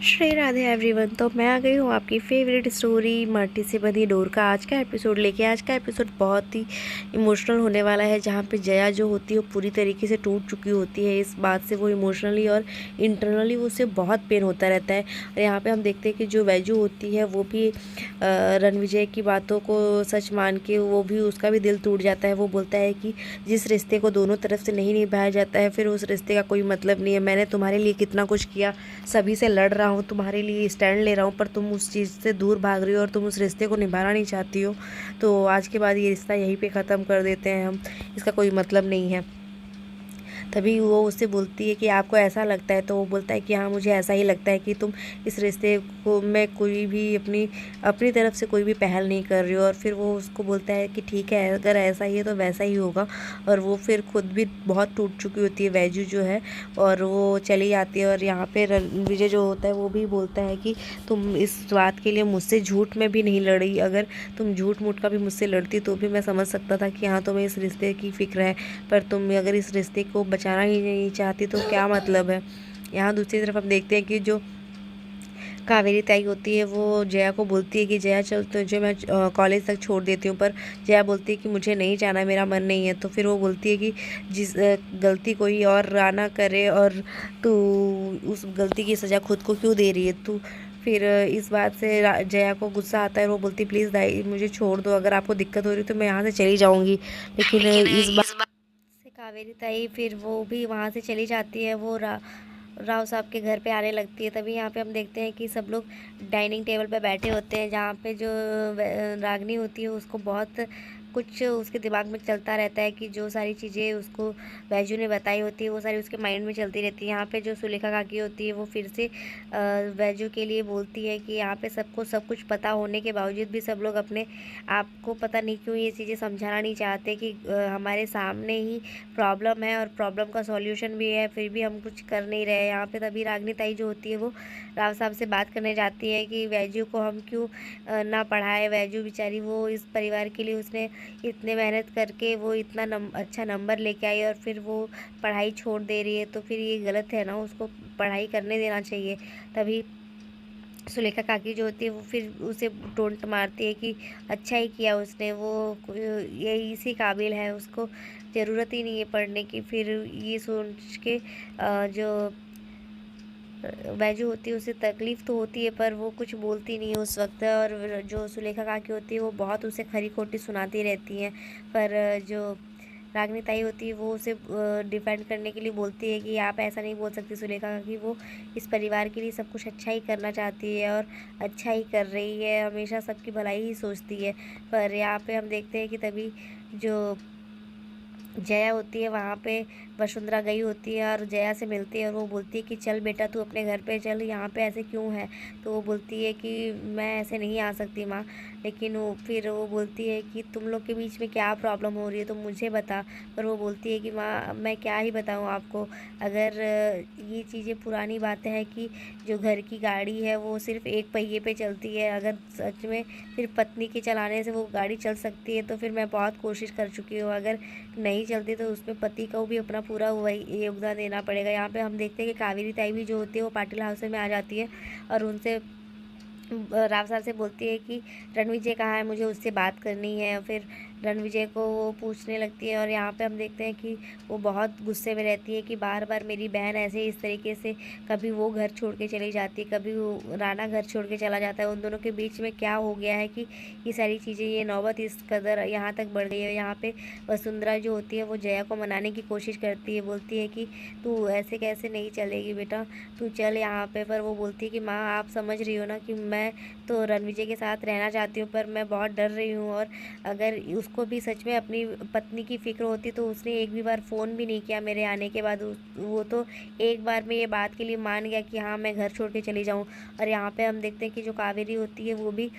Shri Radhe everyone. तो मैं आ गई हूँ आपकी फेवरेट स्टोरी माटी से बंधी डोर का आज का एपिसोड लेके। आज का एपिसोड बहुत ही इमोशनल होने वाला है, जहाँ पे जया जो होती है वो पूरी तरीके से टूट चुकी होती है। इस बात से वो इमोशनली और इंटरनली वो उसे बहुत पेन होता रहता है। और यहाँ पे हम देखते हैं कि जो वैजू होती है वो भी रणविजय की बातों को सच मान के वो भी, उसका भी दिल टूट जाता है। वो बोलता है कि जिस रिश्ते को दोनों तरफ से नहीं निभाया जाता है फिर उस रिश्ते का कोई मतलब नहीं है। मैंने तुम्हारे लिए कितना कुछ किया, सभी से लड़ रहा हूँ, तुम्हारे लिए स्टैंड ले रहा हूँ, पर तुम उस चीज़ से दूर भाग रही हो और तुम उस रिश्ते को निभाना नहीं चाहती हो। तो आज के बाद ये रिश्ता यहीं पे ख़त्म कर देते हैं हम, इसका कोई मतलब नहीं है। तभी वो उससे बोलती है कि आपको ऐसा लगता है, तो वो बोलता है कि हाँ मुझे ऐसा ही लगता है कि तुम इस रिश्ते को में कोई भी अपनी अपनी तरफ से कोई भी पहल नहीं कर रही हो। और फिर वो उसको बोलता है कि ठीक है, अगर ऐसा ही है तो वैसा ही होगा। और वो फिर खुद भी बहुत टूट चुकी होती है वैजू जो है, और वो चली जाती है। और यहाँ पे विजय जो होता है वो भी बोलता है कि तुम इस बात के लिए मुझसे झूठ में भी नहीं लड़ी, अगर तुम झूठ मूठ का भी मुझसे लड़ती तो भी मैं समझ सकता था कि हाँ तुम्हें इस रिश्ते की फ़िक्र है, पर तुम अगर इस रिश्ते को बचाना ही नहीं चाहती तो क्या मतलब है। यहाँ दूसरी तरफ हम देखते हैं कि जो कावेरी ताई होती है वो जया को बोलती है कि जया चल तुझे मैं कॉलेज तक छोड़ देती हूँ, पर जया बोलती है कि मुझे नहीं जाना, मेरा मन नहीं है। तो फिर वो बोलती है कि जिस गलती कोई और राना करे और तू उस गलती की सज़ा खुद को क्यों दे रही है तू। फिर इस बात से जया को गुस्सा आता है और वो बोलती है प्लीज़ दाई मुझे छोड़ दो, अगर आपको दिक्कत हो रही है तो मैं यहाँ से चली जाऊँगी। लेकिन इस बात से कावेरी ताई फिर वो भी वहाँ से चली जाती है। वो राव साहब के घर पे आने लगती है। तभी यहाँ पे हम देखते हैं कि सब लोग डाइनिंग टेबल पे बैठे होते हैं, जहाँ पे जो रागनी होती है उसको बहुत कुछ उसके दिमाग में चलता रहता है कि जो सारी चीज़ें उसको वैजू ने बताई होती है वो सारी उसके माइंड में चलती रहती है। यहाँ पे जो सुलेखा काकी होती है वो फिर से वैजू के लिए बोलती है कि यहाँ पे सबको सब कुछ पता होने के बावजूद भी सब लोग अपने आप को पता नहीं क्यों ये चीज़ें समझाना नहीं चाहते कि हमारे सामने ही प्रॉब्लम है और प्रॉब्लम का सॉल्यूशन भी है, फिर भी हम कुछ कर नहीं रहे। यहाँ पे तभी रागनी ताई जो होती है वो राव साहब से बात करने जाती है कि वैजू को हम क्यों ना पढ़ाए। वैजू बेचारी वो इस परिवार के लिए उसने इतने मेहनत करके वो इतना अच्छा नंबर लेके आई और फिर वो पढ़ाई छोड़ दे रही है, तो फिर ये गलत है ना, उसको पढ़ाई करने देना चाहिए। तभी सुलेखा काकी जो होती है वो फिर उसे टोंट मारती है कि अच्छा ही किया उसने, वो ये इसी काबिल है, उसको ज़रूरत ही नहीं है पढ़ने की। फिर ये सोच के जो वैजू होती है उसे तकलीफ़ तो होती है पर वो कुछ बोलती नहीं है उस वक्त। और जो सुलेखा काकी होती है वो बहुत उसे खरी खोटी सुनाती रहती हैं, पर जो रागनी ताई होती है वो उसे डिफेंड करने के लिए बोलती है कि आप ऐसा नहीं बोल सकती सुलेखा काकी, वो इस परिवार के लिए सब कुछ अच्छा ही करना चाहती है और अच्छा ही कर रही है, हमेशा सबकी भलाई ही सोचती है। पर यहाँ पे हम देखते हैं कि तभी जो जया होती है वहाँ पे वसुंधरा गई होती है और जया से मिलती है और वो बोलती है कि चल बेटा तू अपने घर पे चल, यहाँ पे ऐसे क्यों है। तो वो बोलती है कि मैं ऐसे नहीं आ सकती माँ। लेकिन वो फिर वो बोलती है कि तुम लोग के बीच में क्या प्रॉब्लम हो रही है तो मुझे बता। पर वो बोलती है कि माँ मैं क्या ही बताऊँ आपको, अगर ये चीज़ें पुरानी बातें हैं कि जो घर की गाड़ी है वो सिर्फ एक पहिए पे चलती है, अगर सच में सिर्फ पत्नी के चलाने से वो गाड़ी चल सकती है तो फिर मैं बहुत कोशिश कर चुकी हूँ, अगर नहीं चलती तो उसमें पति को भी अपना पूरा वही योगदान देना पड़ेगा। यहाँ पे हम देखते हैं कि कावेरी ताई भी जो होती है वो पाटिल हाउस में आ जाती है और उनसे राव साहब से बोलती है कि रणविजय कहाँ है, मुझे उससे बात करनी है। फिर रणविजय को वो पूछने लगती है और यहाँ पे हम देखते हैं कि वो बहुत गुस्से में रहती है कि बार बार मेरी बहन ऐसे इस तरीके से, कभी वो घर छोड़ के चली जाती है, कभी वो राना घर छोड़ के चला जाता है। उन दोनों के बीच में क्या हो गया है कि ये सारी चीज़ें, ये नौबत इस कदर यहाँ तक बढ़ गई है। यहाँ पे वसुंधरा जो होती है वो जया को मनाने की कोशिश करती है, बोलती है कि तू ऐसे कैसे नहीं चलेगी बेटा, तू चल यहाँ पे। पर वो बोलती है कि माँ आप समझ रही हो ना कि मैं तो रणविजय के साथ रहना चाहती हूँ, पर मैं बहुत डर रही हूँ। और अगर उसको भी सच में अपनी पत्नी की फ़िक्र होती तो उसने एक भी बार फ़ोन भी नहीं किया मेरे आने के बाद। वो तो एक बार में ये बात के लिए मान गया कि हाँ मैं घर छोड़ के चली जाऊँ। और यहाँ पे हम देखते हैं कि जो कावेरी होती है वो भी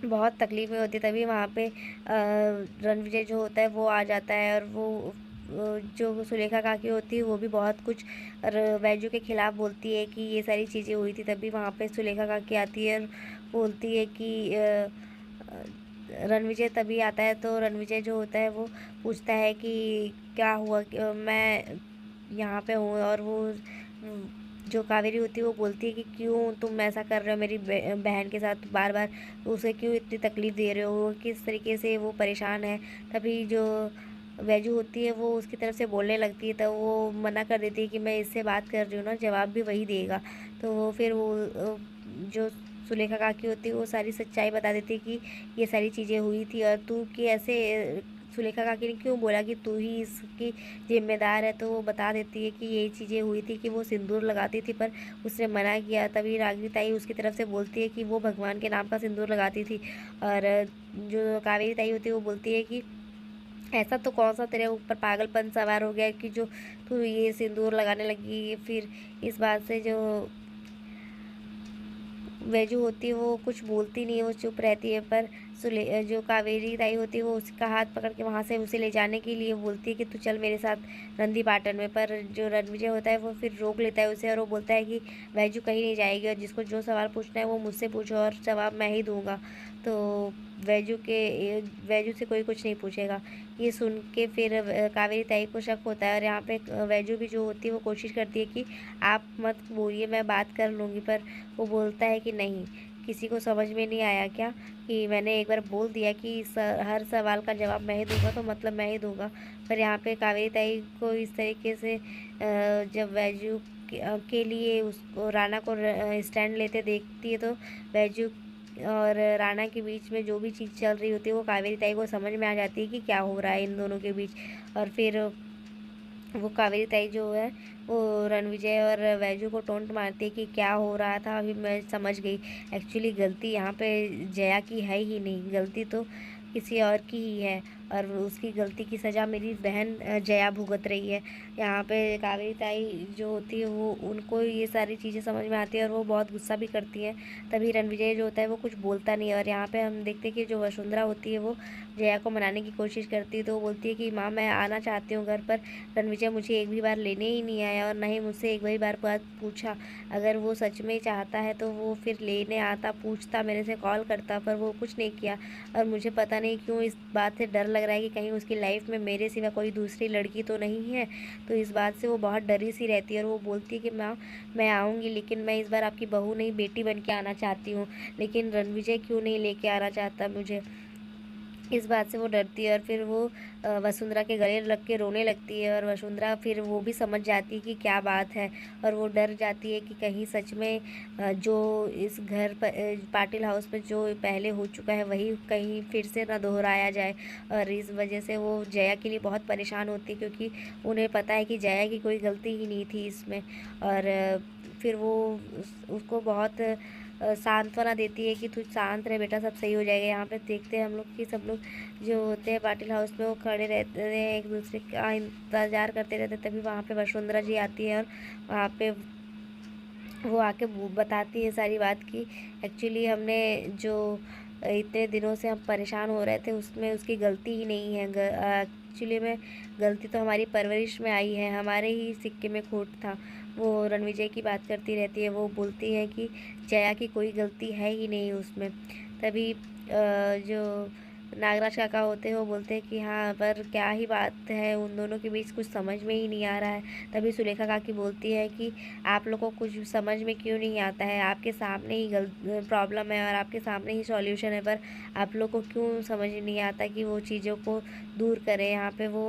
बहुत तकलीफ़ में होती है। तभी वहाँ पे रणविजय जो होता है वो आ जाता है और वो जो सुलेखा काकी होती है वो भी बहुत कुछ वैजू के ख़िलाफ़ बोलती है कि ये सारी चीज़ें हुई थी। तभी वहाँ पे सुलेखा काकी आती है और बोलती है कि रणविजय तभी आता है। तो रणविजय जो होता है वो पूछता है कि क्या हुआ, मैं यहाँ पे हूँ। और वो जो कावेरी होती है वो बोलती है कि क्यों तुम ऐसा कर रहे हो मेरी बहन के साथ बार बार, उसे क्यों इतनी तकलीफ़ दे रहे हो, वो किस तरीके से वो परेशान है। तभी जो वैजू होती है वो उसकी तरफ से बोलने लगती है, तो वो मना कर देती है कि मैं इससे बात कर रही हूँ ना, जवाब भी वही देगा। तो वो फिर वो जो सुलेखा काकी होती है वो सारी सच्चाई बता देती है कि ये सारी चीज़ें हुई थी और तू कि ऐसे सुलेखा काकी ने क्यों बोला कि तू ही इसकी जिम्मेदार है। तो वो बता देती है कि यही चीज़ें हुई थी कि वो सिंदूर लगाती थी पर उसने मना किया। तभी रागिनी ताई उसकी तरफ से बोलती है कि वो भगवान के नाम का सिंदूर लगाती थी। और जो कावेरी ताई होती है वो बोलती है कि ऐसा तो कौन सा तेरे ऊपर पागलपन सवार हो गया कि जो तू ये सिंदूर लगाने लगी। फिर इस बात से जो वैजू होती है वो कुछ बोलती नहीं है, वो चुप रहती है। पर जो कावेरी ताई होती है वो उसका हाथ पकड़ के वहाँ से उसे ले जाने के लिए बोलती है कि तू चल मेरे साथ नंदी पाटन में। पर जो रणविजय होता है वो फिर रोक लेता है उसे और वो बोलता है कि वैजू कहीं नहीं जाएगी और जिसको जो सवाल पूछना है वो मुझसे पूछो और जवाब मैं ही दूंगा। तो वैजू से कोई कुछ नहीं पूछेगा। ये सुन के फिर कावेरी ताई को शक होता है और यहाँ पे वैजू भी जो होती है वो कोशिश करती है कि आप मत बोलिए, मैं बात कर लूँगी। पर वो बोलता है कि नहीं, किसी को समझ में नहीं आया क्या कि मैंने एक बार बोल दिया कि हर सवाल का जवाब मैं ही दूंगा तो मतलब मैं ही दूंगा। पर यहाँ पे कावेरी ताई को इस तरीके से जब वैजू के लिए उसको राणा को स्टैंड लेते देखती है तो वैजू और राणा के बीच में जो भी चीज़ चल रही होती है वो कावेरी ताई को समझ में आ जाती है कि क्या हो रहा है इन दोनों के बीच। और फिर वो कावेरी ताई जो है वो रणविजय और वैजू को टोंट मारती है कि क्या हो रहा था, अभी मैं समझ गई। एक्चुअली गलती यहाँ पे जया की है ही नहीं, गलती तो किसी और की ही है और उसकी गलती की सज़ा मेरी बहन जया भुगत रही है। यहाँ पे कावेरी ताई जो होती है वो उनको ये सारी चीज़ें समझ में आती है और वो बहुत गुस्सा भी करती है। तभी रणविजय जो होता है वो कुछ बोलता नहीं है और यहाँ पे हम देखते हैं कि जो वसुंधरा होती है वो जया को मनाने की कोशिश करती है। तो वो बोलती है कि माँ मैं आना चाहती हूँ घर पर, रणविजय मुझे एक भी बार लेने ही नहीं आया और ना ही मुझसे एक भी बार बात पूछा। अगर वो सच में चाहता है तो वो फिर लेने आता, पूछता, मेरे से कॉल करता, पर वो कुछ नहीं किया। और मुझे पता नहीं क्यों इस बात से डर लग रहा है कि कहीं उसकी लाइफ में मेरे सिवा कोई दूसरी लड़की तो नहीं है। तो इस बात से वो बहुत डरी सी रहती है और वो बोलती है कि माँ मैं आऊँगी लेकिन मैं इस बार आपकी बहू नहीं बेटी बन के आना चाहती हूँ। लेकिन रणविजय क्यों नहीं लेके आना चाहता मुझे, इस बात से वो डरती है। और फिर वो वसुंधरा के गले लग के रोने लगती है और वसुंधरा फिर वो भी समझ जाती है कि क्या बात है और वो डर जाती है कि कहीं सच में जो इस घर पर पाटिल हाउस में जो पहले हो चुका है वही कहीं फिर से ना दोहराया जाए। और इस वजह से वो जया के लिए बहुत परेशान होती है क्योंकि उन्हें पता है कि जया की कोई गलती ही नहीं थी इसमें। और फिर वो उसको बहुत सांत्वना देती है कि तू शांत रहे बेटा, सब सही हो जाएगा। यहाँ पे देखते हैं हम लोग कि सब लोग जो होते हैं पाटिल हाउस में वो खड़े रहते हैं, एक दूसरे का इंतज़ार करते रहते हैं। तभी वहाँ पे वसुंधरा जी आती है और वहाँ पे वो आके बताती है सारी बात की एक्चुअली हमने जो इतने दिनों से हम परेशान हो रहे थे उसमें उसकी गलती ही नहीं है। एक्चुअली में गलती तो हमारी परवरिश में आई है, हमारे ही सिक्के में खोट था। वो रणविजय की बात करती रहती है, वो बोलती है कि जया की कोई गलती है ही नहीं उसमें। तभी जो नागराज काका होते हैं वो बोलते हैं कि हाँ पर क्या ही बात है, उन दोनों के बीच कुछ समझ में ही नहीं आ रहा है। तभी सुलेखा काकी बोलती है कि आप लोगों को कुछ समझ में क्यों नहीं आता है, आपके सामने ही प्रॉब्लम है और आपके सामने ही सॉल्यूशन है, पर आप लोग को क्यों समझ नहीं आता कि वो चीज़ों को दूर करें। यहाँ पे वो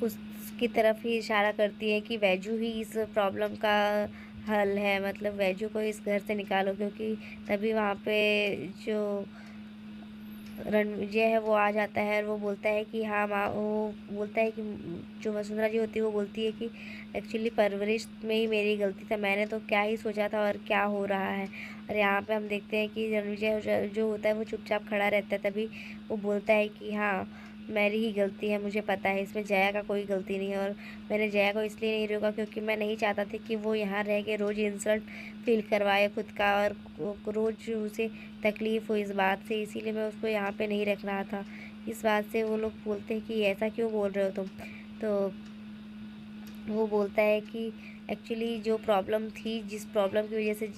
उसकी तरफ ही इशारा करती है कि वैजू ही इस प्रॉब्लम का हल है, मतलब वैजू को इस घर से निकालो। क्योंकि तभी वहाँ पे जो रणविजय है वो आ जाता है और वो बोलता है कि हाँ माँ, वो बोलता है कि जो वसुंधरा जी होती है वो बोलती है कि एक्चुअली परवरिश में ही मेरी गलती था, मैंने तो क्या ही सोचा था और क्या हो रहा है। और यहाँ पे हम देखते हैं कि रणविजय जो होता है वो चुपचाप खड़ा रहता है। तभी वो बोलता है कि हाँ मेरी ही गलती है, मुझे पता है, इसमें जया का कोई गलती नहीं है। और मैंने जया को इसलिए नहीं रोका क्योंकि मैं नहीं चाहता था कि वो यहाँ रह के रोज़ इंसल्ट फील करवाए खुद का और रोज़ उसे तकलीफ़ हो इस बात से, इसीलिए मैं उसको यहाँ पे नहीं रख रहा था। इस बात से वो लोग बोलते हैं कि ऐसा क्यों बोल रहे हो तुम। तो वो बोलता है कि एक्चुअली जो प्रॉब्लम थी, जिस प्रॉब्लम की वजह से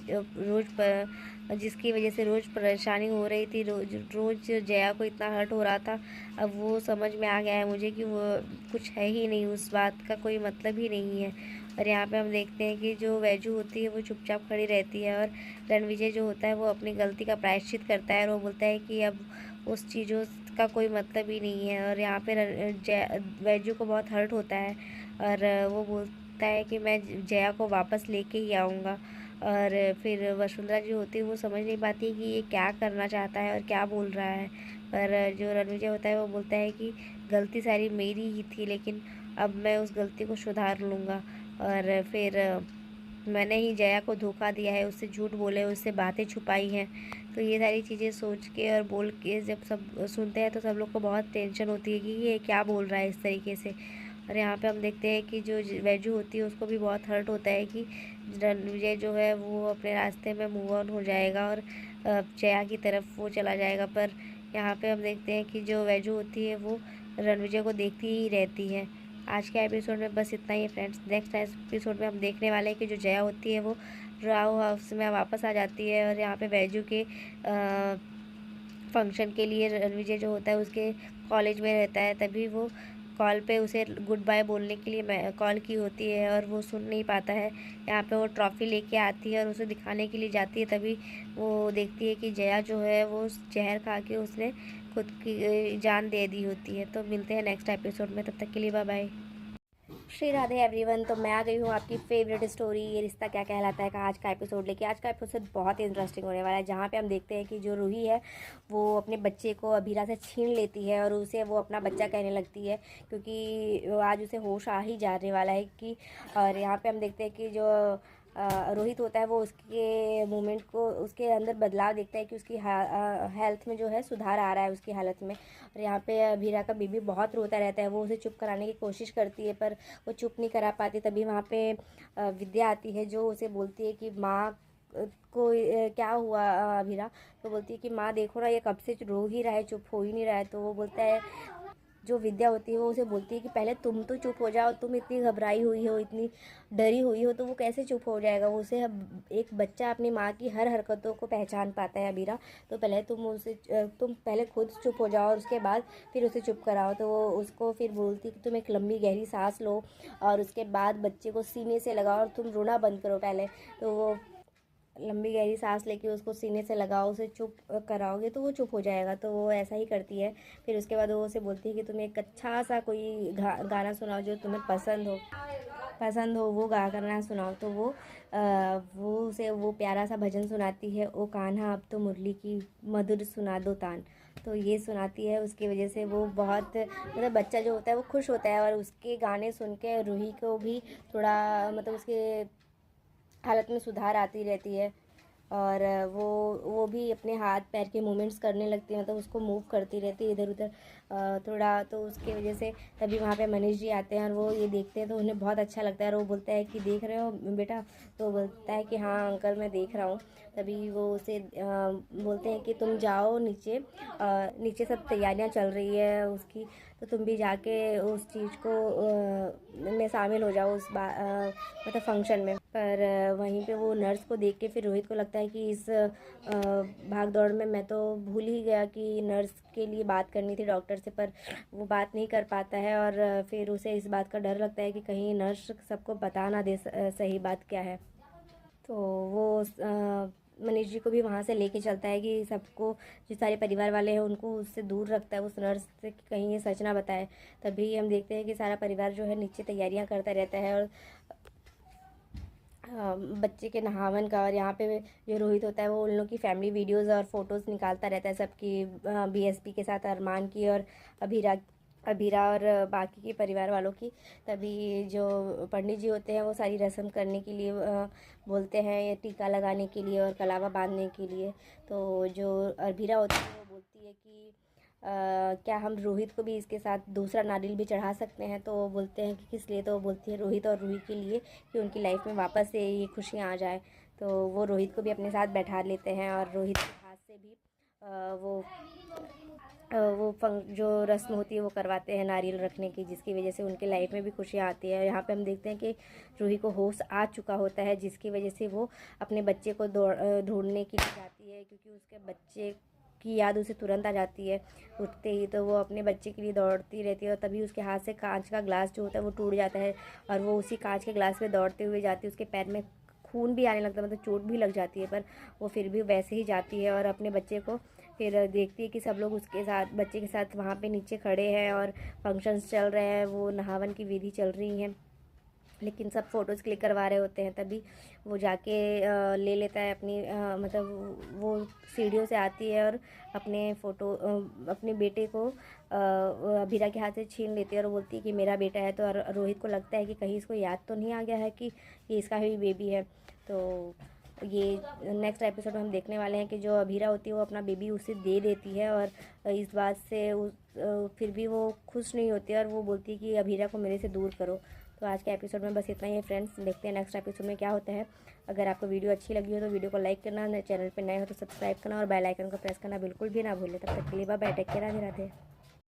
जिसकी वजह से रोज़ परेशानी हो रही थी, रोज़ जया को इतना हर्ट हो रहा था, अब वो समझ में आ गया है मुझे कि वो कुछ है ही नहीं, उस बात का कोई मतलब ही नहीं है। और यहाँ पे हम देखते हैं कि जो वैजू होती है वो चुपचाप खड़ी रहती है और रणविजय जो होता है वो अपनी गलती का प्रायश्चित करता है और वो बोलता है कि अब उस चीज़ों का कोई मतलब ही नहीं है। और यहाँ पे वैजू को बहुत हर्ट होता है और वो बोलता है कि मैं जया को वापस लेके ही आऊँगा। और फिर वसुंधरा जो होती है वो समझ नहीं पाती कि ये क्या करना चाहता है और क्या बोल रहा है। पर जो रणविजय होता है वो बोलता है कि गलती सारी मेरी ही थी, लेकिन अब मैं उस गलती को सुधार लूँगा। और फिर मैंने ही जया को धोखा दिया है, उससे झूठ बोले, उससे बातें छुपाई हैं। तो ये सारी चीज़ें सोच के और बोल के जब सब सुनते हैं तो सब लोग को बहुत टेंशन होती है कि ये क्या बोल रहा है इस तरीके से। और यहाँ पे हम देखते हैं कि जो वैजू होती है उसको भी बहुत हर्ट होता है कि रणविजय जो है वो अपने रास्ते में मूव ऑन हो जाएगा और जया की तरफ वो चला जाएगा। पर यहाँ पे हम देखते हैं कि जो वैजू होती है वो रणविजय को देखती ही रहती है। आज के एपिसोड में बस इतना ही फ्रेंड्स। नेक्स्ट एपिसोड में हम देखने वाले हैं कि जो जया होती है वो राव हाउस में वापस आ जाती है और यहाँ पे वैजू के फंक्शन के लिए रणविजय जो होता है उसके कॉलेज में रहता है। तभी वो कॉल पे उसे गुड बाय बोलने के लिए मैं कॉल की होती है और वो सुन नहीं पाता है। यहाँ पे वो ट्रॉफ़ी लेके आती है और उसे दिखाने के लिए जाती है। तभी वो देखती है कि जया जो है वो जहर खा के उसने खुद की जान दे दी होती है। तो मिलते हैं नेक्स्ट एपिसोड में, तब तक के लिए bye bye. Shri Radhe everyone. तो मैं आ गई हूँ आपकी फेवरेट स्टोरी ये रिश्ता क्या कहलाता है का आज का एपिसोड लेके। आज का एपिसोड बहुत इंटरेस्टिंग होने वाला है, जहाँ पे हम देखते हैं कि जो रूही है वो अपने बच्चे को अभीरा से छीन लेती है और उसे वो अपना बच्चा कहने लगती है, क्योंकि आज उसे होश आ ही जाने वाला है कि। और यहाँ पे हम देखते हैं कि जो रोहित होता है वो उसके मूवमेंट को, उसके अंदर बदलाव देखता है कि उसकी हेल्थ में जो है सुधार आ रहा है उसकी हालत में। और यहाँ पे अभीरा का बेबी बहुत रोता रहता है, वो उसे चुप कराने की कोशिश करती है पर वो चुप नहीं करा पाती। तभी वहाँ पे विद्या आती है जो उसे बोलती है कि माँ को क्या हुआ अभीरा। तो बोलती है कि माँ देखो ना, ये कब से रो ही रहा है, चुप हो ही नहीं रहा है। तो वो बोलता है, जो विद्या होती है वो उसे बोलती है कि पहले तुम तो चुप हो जाओ, तुम इतनी घबराई हुई हो, इतनी डरी हुई हो, तो वो कैसे चुप हो जाएगा। वो उसे एक बच्चा अपनी माँ की हर हरकतों को पहचान पाता है अबीरा। तो पहले तुम पहले खुद चुप हो जाओ और उसके बाद फिर उसे चुप कराओ। तो वो उसको फिर बोलती कि तुम एक लंबी गहरी सांस लो और उसके बाद बच्चे को सीने से लगाओ और तुम रोना बंद करो पहले। तो वो लंबी गहरी सांस लेके उसको सीने से लगाओ, उसे चुप कराओगे तो वो चुप हो जाएगा। तो वो ऐसा ही करती है। फिर उसके बाद वो उसे बोलती है कि तुम्हें एक अच्छा सा कोई गाना सुनाओ जो तुम्हें पसंद हो वो गा करना सुनाओ। तो वो उसे वो प्यारा सा भजन सुनाती है, ओ कान्हा अब तो मुरली की मधुर सुना दो तान। तो ये सुनाती है, उसकी वजह से वो बहुत मतलब बच्चा जो होता है वो खुश होता है और उसके गाने सुन के रूही को भी थोड़ा मतलब उसके हालत में सुधार आती रहती है। और वो भी अपने हाथ पैर के मूवमेंट्स करने लगती है, मतलब उसको मूव करती रहती है इधर उधर थोड़ा। तो उसके वजह से तभी वहाँ पे मनीष जी आते हैं और वो ये देखते हैं तो उन्हें बहुत अच्छा लगता है और वो बोलता है कि देख रहे हो बेटा। तो बोलता है कि हाँ अंकल मैं देख रहा हूँ। तभी वो उसे बोलते हैं कि तुम जाओ नीचे, नीचे सब तैयारियाँ चल रही है उसकी, तो तुम भी जाके उस चीज़ को में शामिल हो जाओ उस मतलब फंक्शन में। पर वहीं पे वो नर्स को देख के फिर रोहित को लगता है कि इस भाग दौड़ में मैं तो भूल ही गया कि नर्स के लिए बात करनी थी डॉक्टर से, पर वो बात नहीं कर पाता है। और फिर उसे इस बात का डर लगता है कि कहीं नर्स सबको बता ना दे सही बात क्या है। तो वो मनीष जी को भी वहाँ से लेके चलता है कि सबको, जो सारे परिवार वाले हैं उनको उससे दूर रखता है उस नर्स से कि कहीं ये सच ना बताए। तभी हम देखते हैं कि सारा परिवार जो है नीचे तैयारियां करता रहता है और बच्चे के नहावन का। और यहाँ पे जो रोहित होता है वो उन लोग की फैमिली वीडियोज़ और फोटोज़ निकालता रहता है सबकी, बीएसपी के साथ अरमान की और अभीरा अभीरा और बाकी के परिवार वालों की। तभी जो पंडित जी होते हैं वो सारी रस्म करने के लिए बोलते हैं, ये टीका लगाने के लिए और कलावा बांधने के लिए। तो जो अभीरा होती है वो बोलती है कि क्या हम रोहित को भी इसके साथ दूसरा नारियल भी चढ़ा सकते हैं। तो वो बोलते हैं कि किस लिए। तो वो बोलती है रोहित और रूही के लिए, कि उनकी लाइफ में वापस से ये खुशियाँ आ जाए। तो वो रोहित को भी अपने साथ बैठा लेते हैं और रोहित के हाथ से भी जो रस्म होती है वो करवाते हैं नारियल रखने की, जिसकी वजह से उनके लाइफ में भी खुशियाँ आती है। यहाँ पे हम देखते हैं कि रूही को होश आ चुका होता है, जिसकी वजह से वो अपने बच्चे को ढूंढने के लिए जाती है, क्योंकि उसके बच्चे की याद उसे तुरंत आ जाती है उठते ही। तो वो अपने बच्चे के लिए दौड़ती रहती है और तभी उसके हाथ से कांच का ग्लास जो होता है वो टूट जाता है और वो उसी कांच के ग्लास पे दौड़ते हुए जाती है। उसके पैर में खून भी आने लगता है, मतलब चोट भी लग जाती है, पर वो फिर भी वैसे ही जाती है और अपने बच्चे को फिर देखती है कि सब लोग उसके साथ, बच्चे के साथ वहाँ पे नीचे खड़े हैं और फंक्शंस चल रहे हैं, वो नहावन की विधि चल रही है, लेकिन सब फ़ोटोज़ क्लिक करवा रहे होते हैं। तभी वो जाके ले लेता है अपनी मतलब वो सीढ़ियों से आती है और अपने अपने बेटे को अभीरा के हाथ से छीन लेती है और बोलती है कि मेरा बेटा है। तो रोहित को लगता है कि कहीं इसको याद तो नहीं आ गया है कि ये इसका ही बेबी है। तो ये नेक्स्ट एपिसोड में हम देखने वाले हैं कि जो अभीरा होती है वो अपना बेबी उसे दे देती है और इस बात से फिर भी वो खुश नहीं होती है और वो बोलती है कि अभीरा को मेरे से दूर करो। तो आज के एपिसोड में बस इतना ही है फ्रेंड्स, देखते हैं नेक्स्ट एपिसोड में क्या होता है। अगर आपको वीडियो अच्छी लगी हो तो वीडियो को लाइक करना, चैनल पर नए हो तो सब्सक्राइब करना और बेल आइकन को प्रेस करना बिल्कुल भी ना भूलें। तब तक के लिए bye bye, take care, Radhe Radhe.